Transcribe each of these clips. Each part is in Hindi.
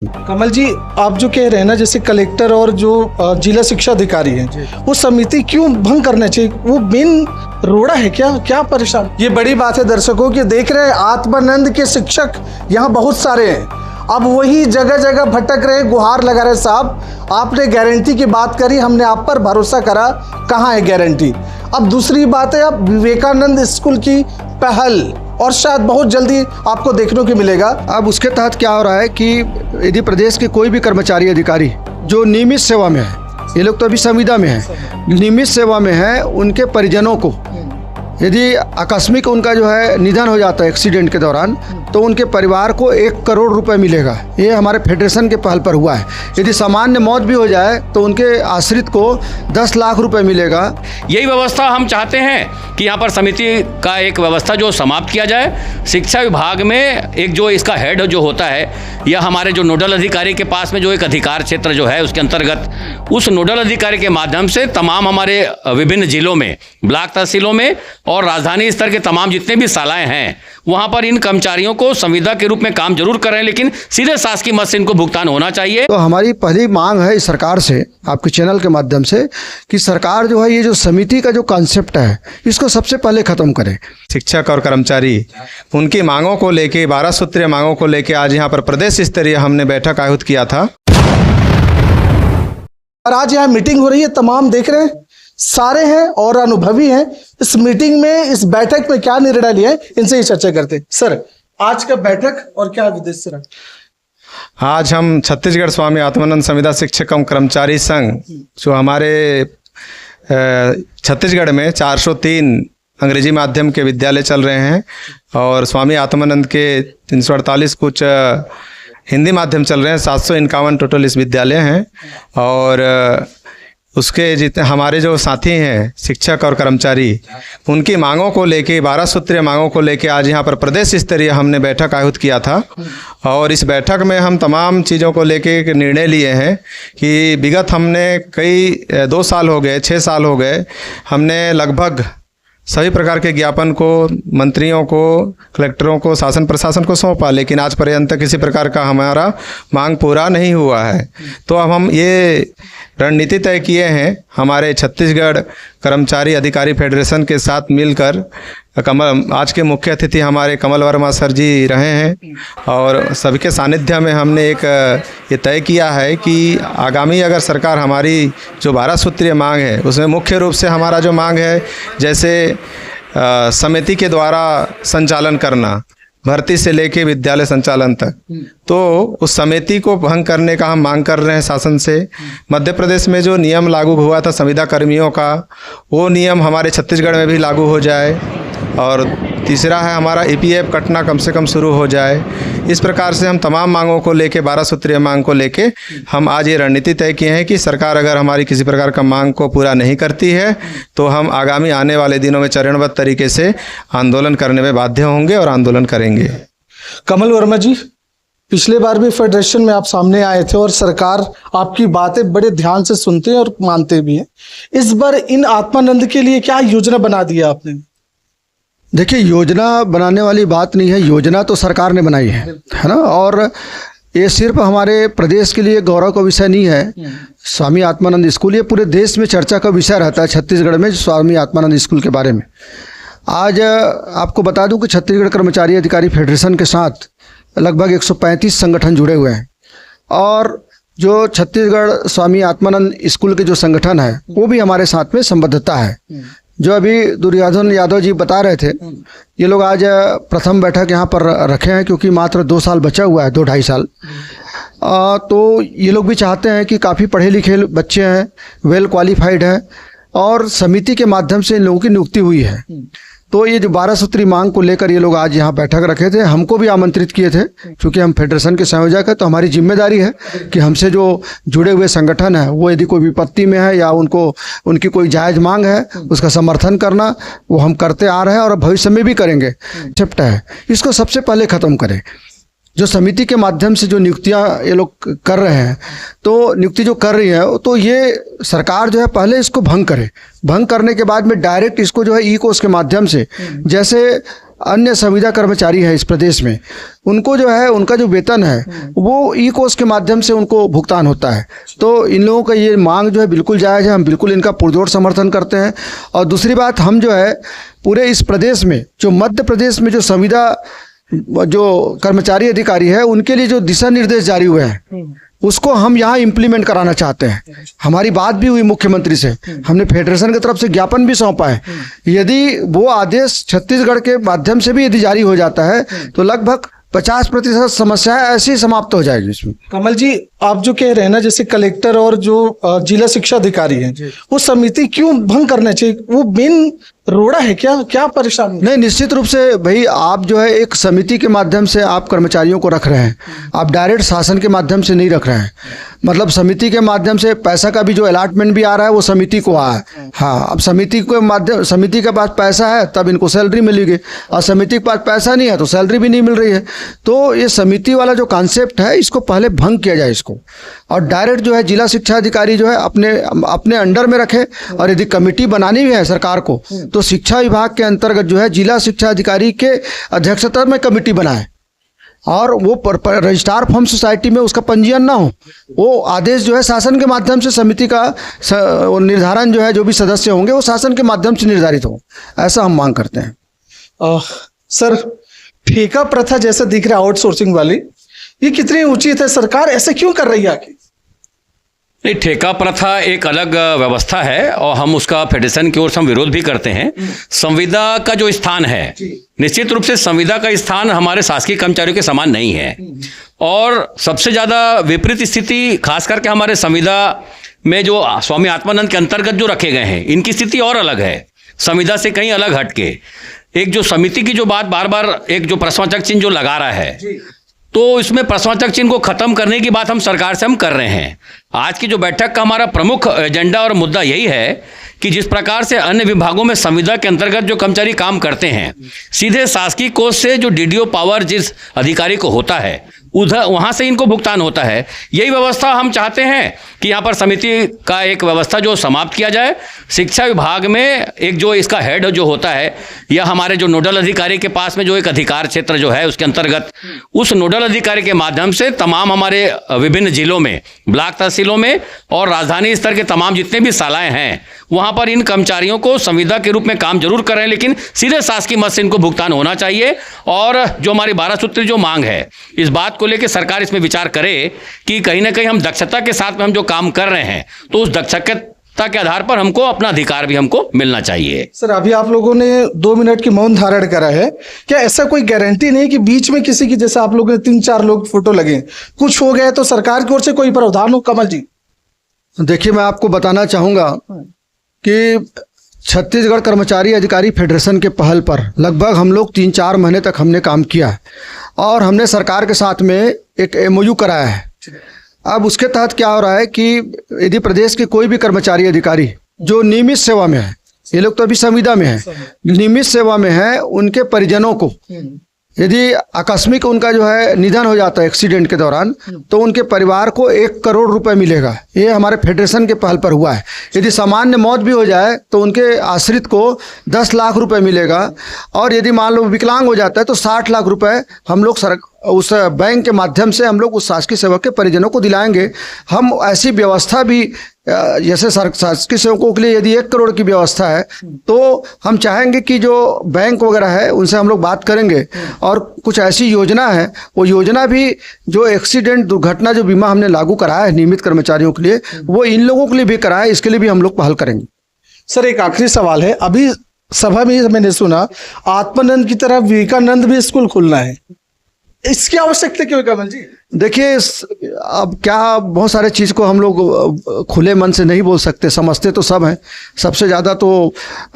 कमल जी, आप जो कह रहे हैं ना, जैसे कलेक्टर और जो जिला शिक्षा अधिकारी हैं, वो समिति क्यों भंग करना चाहिए? वो मेन रोड़ा है क्या? क्या परेशान? ये बड़ी बात है दर्शकों कि देख रहे हैं आत्मानंद के शिक्षक यहाँ बहुत सारे हैं। अब वही जगह जगह भटक रहे, गुहार लगा रहे। साहब, आपने गारंटी की बात करी, हमने आप पर भरोसा करा, कहाँ है गारंटी? अब दूसरी बात है, अब विवेकानंद स्कूल की पहल और शायद बहुत जल्दी आपको देखने को मिलेगा। अब उसके तहत क्या हो रहा है कि यदि प्रदेश के कोई भी कर्मचारी अधिकारी जो नियमित सेवा में है, ये लोग तो अभी संविदा में है, नियमित सेवा में है, उनके परिजनों को यदि आकस्मिक उनका जो है निधन हो जाता है एक्सीडेंट के दौरान, तो उनके परिवार को 1 करोड़ रुपए मिलेगा। ये हमारे फेडरेशन के पहल पर हुआ है। यदि सामान्य मौत भी हो जाए तो उनके आश्रित को 10 लाख रुपए मिलेगा। यही व्यवस्था हम चाहते हैं कि यहाँ पर समिति का एक व्यवस्था जो समाप्त किया जाए। शिक्षा विभाग में एक जो इसका हेड जो होता है, या हमारे जो नोडल अधिकारी के पास में जो एक अधिकार क्षेत्र जो है, उसके अंतर्गत उस नोडल अधिकारी के माध्यम से तमाम हमारे विभिन्न जिलों में, ब्लॉक तहसीलों में और राजधानी स्तर के तमाम जितने भी शालाएं हैं, वहाँ पर इन कर्मचारियों को संविदा के रूप में काम जरूर करें, लेकिन सीधे शासकीय मद से इनको भुगतान होना चाहिए। तो हमारी पहली मांग है इस सरकार से, आपके चैनल के माध्यम से, कि सरकार जो है ये जो समिति का जो कॉन्सेप्ट है, इसको सबसे पहले खत्म करे। शिक्षक और कर्मचारी उनकी मांगों को लेके, 12 सूत्रीय मांगों को लेके आज यहाँ पर प्रदेश स्तरीय हमने बैठक आयोजित किया था। और आज यहाँ मीटिंग हो रही है, तमाम देख रहे हैं, सारे हैं और अनुभवी हैं। इस मीटिंग में, इस बैठक में क्या निर्णय लिया है, इनसे ही चर्चा करते हैं। सर, आज का बैठक और क्या उद्देश्य रहा? आज हम छत्तीसगढ़ स्वामी आत्मानंद संविदा शिक्षक एवं कर्मचारी संघ, जो हमारे छत्तीसगढ़ में 403 अंग्रेजी माध्यम के विद्यालय चल रहे हैं और स्वामी आत्मानंद के 348 कुछ हिंदी माध्यम चल रहे हैं। 751 टोटल इस विद्यालय हैं। और उसके जितने हमारे जो साथी हैं शिक्षक और कर्मचारी, उनकी मांगों को लेके, 12 सूत्रीय मांगों को लेके आज यहाँ पर प्रदेश स्तरीय हमने बैठक आयोजित किया था। और इस बैठक में हम तमाम चीज़ों को लेके एक निर्णय लिए हैं कि विगत हमने कई 2 साल हो गए, 6 साल हो गए, हमने लगभग सभी प्रकार के ज्ञापन को मंत्रियों को, कलेक्टरों को, शासन प्रशासन को सौंपा, लेकिन आज पर्यंत किसी प्रकार का हमारा मांग पूरा नहीं हुआ है। तो अब हम ये रणनीति तय किए हैं हमारे छत्तीसगढ़ कर्मचारी अधिकारी फेडरेशन के साथ मिलकर। आज के मुख्य अतिथि हमारे कमल वर्मा सर जी रहे हैं और सभी के सानिध्य में हमने एक ये तय किया है कि आगामी अगर सरकार हमारी जो 12 सूत्रीय मांग है, उसमें मुख्य रूप से हमारा जो मांग है, जैसे समिति के द्वारा संचालन करना, भर्ती से लेके विद्यालय संचालन तक, तो उस समिति को भंग करने का हम मांग कर रहे हैं शासन से। मध्य प्रदेश में जो नियम लागू हुआ था संविदा कर्मियों का, वो नियम हमारे छत्तीसगढ़ में भी लागू हो जाए। और तीसरा है हमारा EPF कटना कम से कम शुरू हो जाए। इस प्रकार से हम तमाम मांगों को लेके, 12 सूत्रीय मांग को लेके हम आज ये रणनीति तय किए हैं कि सरकार अगर हमारी किसी प्रकार का मांग को पूरा नहीं करती है तो हम आगामी आने वाले दिनों में चरणबद्ध तरीके से आंदोलन करने में बाध्य होंगे और आंदोलन करेंगे। कमल वर्मा जी, पिछले बार भी फेडरेशन में आप सामने आए थे और सरकार आपकी बातें बड़े ध्यान से सुनते हैं और मानते भी हैं। इस बार इन आत्मानंद के लिए क्या योजना बना दी है आपने? देखिए, योजना बनाने वाली बात नहीं है, योजना तो सरकार ने बनाई है ना। और ये सिर्फ हमारे प्रदेश के लिए गौरव का विषय नहीं है। स्वामी आत्मानंद स्कूल ये पूरे देश में चर्चा का विषय रहता है। छत्तीसगढ़ में स्वामी आत्मानंद स्कूल के बारे में आज आपको बता दूं कि छत्तीसगढ़ कर्मचारी अधिकारी फेडरेशन के साथ लगभग 135 संगठन जुड़े हुए हैं। और जो छत्तीसगढ़ स्वामी आत्मानंद स्कूल के जो संगठन है, वो भी हमारे साथ में संबद्धता है। जो अभी दुर्योधन यादव जी बता रहे थे, ये लोग आज प्रथम बैठक यहाँ पर रखे हैं क्योंकि मात्र 2 साल बचा हुआ है, 2-2.5 साल। तो ये लोग भी चाहते हैं कि काफ़ी पढ़े लिखे बच्चे हैं, वेल क्वालिफाइड हैं और समिति के माध्यम से इन लोगों की नियुक्ति हुई है। तो ये जो 12 सूत्री मांग को लेकर ये लोग आज यहाँ बैठक रखे थे, हमको भी आमंत्रित किए थे क्योंकि हम फेडरेशन के संयोजक हैं। तो हमारी जिम्मेदारी है कि हमसे जो जुड़े हुए संगठन है, वो यदि कोई विपत्ति में है या उनकी कोई जायज़ मांग है, उसका समर्थन करना वो हम करते आ रहे हैं और भविष्य में भी करेंगे। कॉन्सेप्ट है, इसको सबसे पहले ख़त्म करें। जो समिति के माध्यम से जो नियुक्तियां ये लोग कर रहे हैं, तो नियुक्ति जो कर रही है, तो ये सरकार जो है पहले इसको भंग करे। भंग करने के बाद में डायरेक्ट इसको जो है ई कोर्स के माध्यम से, जैसे अन्य संविदा कर्मचारी है इस प्रदेश में, उनको जो है उनका जो वेतन है वो ई कोष के माध्यम से उनको भुगतान होता है। तो इन लोगों का ये मांग जो है बिल्कुल जायज़ है, हम बिल्कुल इनका पुरजोर समर्थन करते हैं। और दूसरी बात, हम जो है पूरे इस प्रदेश में जो मध्य प्रदेश में जो संविदा जो कर्मचारी अधिकारी है उनके लिए जो दिशा निर्देश जारी हुए हैं उसको हम यहाँ इम्प्लीमेंट कराना चाहते हैं। हमारी बात भी हुई मुख्यमंत्री से, हमने फेडरेशन की तरफ से ज्ञापन भी सौंपा है। यदि वो आदेश छत्तीसगढ़ के माध्यम से भी यदि जारी हो जाता है तो लगभग 50% समस्याएं ऐसी समाप्त हो जाएगी इसमें। कमल जी, आप जो कह रहे हैं ना, जैसे कलेक्टर और जो जिला शिक्षा अधिकारी हैं वो समिति क्यों भंग करना चाहिए, वो मेन रोड़ा है क्या परेशानी? नहीं, निश्चित रूप से भाई, आप जो है एक समिति के माध्यम से आप कर्मचारियों को रख रहे हैं, आप डायरेक्ट शासन के माध्यम से नहीं रख रहे हैं। मतलब समिति के माध्यम से पैसा का भी जो अलॉटमेंट भी आ रहा है वो समिति को आ है। हाँ, अब समिति के माध्यम, समिति के पास पैसा है तब इनको सैलरी मिलेगी, और समिति के पास पैसा नहीं है तो सैलरी भी नहीं मिल रही है। तो ये समिति वाला जो कॉन्सेप्ट है इसको पहले भंग किया जाए इसको, और डायरेक्ट जो है जिला शिक्षा अधिकारी जो है अपने अंडर में रखे। और यदि कमेटी बनानी भी है सरकार को तो शिक्षा विभाग के अंतर्गत जो है जिला शिक्षा अधिकारी के अध्यक्षता में कमेटी बनाए, और वो रजिस्ट्रार फॉर्म सोसाइटी में उसका पंजीयन ना हो, वो आदेश जो है शासन के माध्यम से समिति का निर्धारण जो है जो भी सदस्य होंगे वो शासन के माध्यम से निर्धारित हो, ऐसा हम मांग करते हैं। सर, ठेका प्रथा जैसा दिख रहा है आउटसोर्सिंग वाली, ये कितनी उचित है? सरकार ऐसे क्यों कर रही है आखिर? नहीं, ठेका प्रथा एक अलग व्यवस्था है और हम उसका फेडरेशन की ओर से हम विरोध भी करते हैं। संविदा का जो स्थान है, निश्चित रूप से संविदा का स्थान हमारे शासकीय कर्मचारियों के समान नहीं है, और सबसे ज़्यादा विपरीत स्थिति खास करके हमारे संविदा में जो स्वामी आत्मानंद के अंतर्गत जो रखे गए हैं इनकी स्थिति और अलग है, संविदा से कहीं अलग हटके। एक जो समिति की जो बात बार बार एक जो प्रश्नवाचक चिन्ह जो लगा रहा है, तो इसमें प्रश्नवाचक चिन्ह को खत्म करने की बात हम सरकार से हम कर रहे हैं। आज की जो बैठक का हमारा प्रमुख एजेंडा और मुद्दा यही है कि जिस प्रकार से अन्य विभागों में संविदा के अंतर्गत जो कर्मचारी काम करते हैं, सीधे शासकीय कोष से जो डीडीओ पावर जिस अधिकारी को होता है उधर वहाँ से इनको भुगतान होता है। यही व्यवस्था हम चाहते हैं कि यहाँ पर समिति का एक व्यवस्था जो समाप्त किया जाए। शिक्षा विभाग में एक जो इसका हेड जो होता है या हमारे जो नोडल अधिकारी के पास में जो एक अधिकार क्षेत्र जो है उसके अंतर्गत उस नोडल अधिकारी के माध्यम से तमाम हमारे विभिन्न जिलों में, ब्लॉक तहसीलों में और राजधानी स्तर के तमाम जितने भी शालाएँ हैं वहाँ पर इन कर्मचारियों को संविदा के रूप में काम जरूर कर रहे हैं, लेकिन सीधे शासकीय मद से इनको भुगतान होना चाहिए। और जो हमारी 12 सूत्री जो मांग है, इस बात को लेकर सरकार इसमें विचार करे कि कहीं ना कहीं हम दक्षता के साथ में हम जो काम कर रहे हैं तो उस दक्षता के आधार पर हमको अपना अधिकार भी हमको मिलना चाहिए। सर, अभी आप लोगों ने 2 मिनट की मौन धारण करा है, क्या ऐसा कोई गारंटी नहीं कि बीच में किसी की, जैसे आप लोगों ने 3-4 लोग फोटो लगे, कुछ हो गया तो सरकार की ओर से कोई प्रावधान हो? कमल जी, देखिए, मैं आपको बताना चाहूँगा कि छत्तीसगढ़ कर्मचारी अधिकारी फेडरेशन के पहल पर लगभग हम लोग 3-4 महीने तक हमने काम किया है, और हमने सरकार के साथ में एक MOU कराया है। अब उसके तहत क्या हो रहा है कि यदि प्रदेश के कोई भी कर्मचारी अधिकारी जो नियमित सेवा में है, ये लोग तो अभी संविदा में है, नियमित सेवा में है, उनके परिजनों को यदि आकस्मिक उनका जो है निधन हो जाता है एक्सीडेंट के दौरान, तो उनके परिवार को 1 करोड़ रुपए मिलेगा। ये हमारे फेडरेशन के पहल पर हुआ है। यदि सामान्य मौत भी हो जाए तो उनके आश्रित को 10 लाख रुपए मिलेगा, और यदि मान लो विकलांग हो जाता है तो 60 लाख रुपए हम लोग उस बैंक के माध्यम से हम लोग उस शासकीय सेवक के परिजनों को दिलाएंगे। हम ऐसी व्यवस्था भी, जैसे शासकीय सेवकों के लिए यदि 1 करोड़ की व्यवस्था है तो हम चाहेंगे कि जो बैंक वगैरह है उनसे हम लोग बात करेंगे, और कुछ ऐसी योजना है, वो योजना भी जो एक्सीडेंट दुर्घटना जो बीमा हमने लागू कराया है नियमित कर्मचारियों के लिए, वो इन लोगों के लिए भी कराया है, इसके लिए भी हम लोग पहल करेंगे। सर, एक आखिरी सवाल है, अभी सभा में मैंने सुना आत्मानंद की तरह विवेकानंद भी स्कूल खुलना है, इसकी आवश्यकता क्यों है कमल जी? देखिए, अब क्या, बहुत सारे चीज़ को हम लोग खुले मन से नहीं बोल सकते, समझते तो सब हैं। सबसे ज़्यादा तो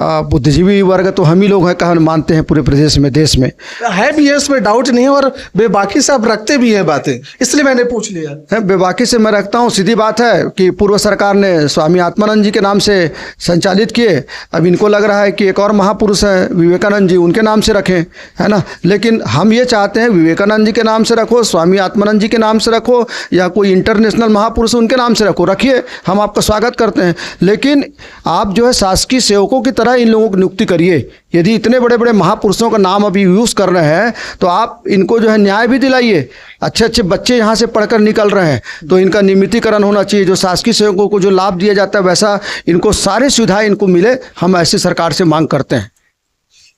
बुद्धिजीवी वर्ग तो हम ही लोग हैं, कहा मानते हैं पूरे प्रदेश में, देश में है भी है, इसमें डाउट नहीं है, और बेबाकी से आप रखते भी हैं बातें, इसलिए मैंने पूछ लिया। बेबाकी से मैं रखता हूँ, सीधी बात है कि पूर्व सरकार ने स्वामी आत्मानंद जी के नाम से संचालित किए, अब इनको लग रहा है कि एक और महापुरुष हैं विवेकानंद जी, उनके नाम से रखें, है ना। लेकिन हम ये चाहते हैं विवेकानंद जी के नाम से रखो, स्वामी आत्मानंद जी के नाम से रखो या कोई इंटरनेशनल महापुरुष उनके नाम से रखो, रखिए, हम आपका स्वागत करते हैं। लेकिन आप जो है शासकीय सेवकों की तरह इन लोगों की नियुक्ति करिए। यदि इतने बड़े बड़े महापुरुषों का नाम अभी यूज़ कर रहे हैं तो आप इनको जो है न्याय भी दिलाइए। अच्छे अच्छे बच्चे यहाँ से पढ़कर निकल रहे हैं तो इनका नियमितीकरण होना चाहिए। जो शासकीय सेवकों को जो लाभ दिया जाता है वैसा इनको सारी सुविधाएं इनको मिले, हम ऐसी सरकार से मांग करते हैं।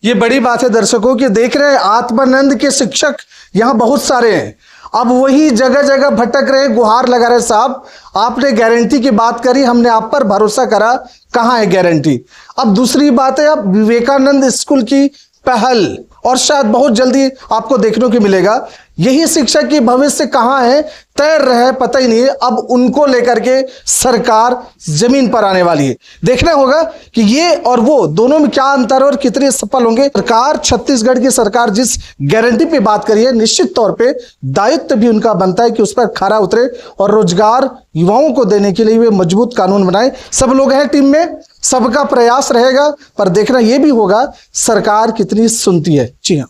ये बड़ी बात है दर्शकों कि देख रहे हैं आत्मानंद के शिक्षक यहाँ बहुत सारे हैं। अब वही जगह जगह भटक रहे, गुहार लगा रहे। साहब, आपने गारंटी की बात करी, हमने आप पर भरोसा करा, कहाँ है गारंटी? अब दूसरी बात है, अब विवेकानंद स्कूल की पहल और शायद बहुत जल्दी आपको देखने को मिलेगा। यही शिक्षक की भविष्य कहाँ है, तैर रहे, पता ही नहीं है। अब उनको लेकर के सरकार जमीन पर आने वाली है। देखना होगा कि ये और वो दोनों में क्या अंतर है और कितने सफल होंगे। सरकार, छत्तीसगढ़ की सरकार जिस गारंटी पे बात करी है, निश्चित तौर पे दायित्व भी उनका बनता है कि उस पर खरा उतरे और रोजगार युवाओं को देने के लिए वे मजबूत कानून बनाए। सब लोग हैं टीम में, सबका प्रयास रहेगा, पर देखना यह भी होगा सरकार कितनी सुनती है। जी हाँ।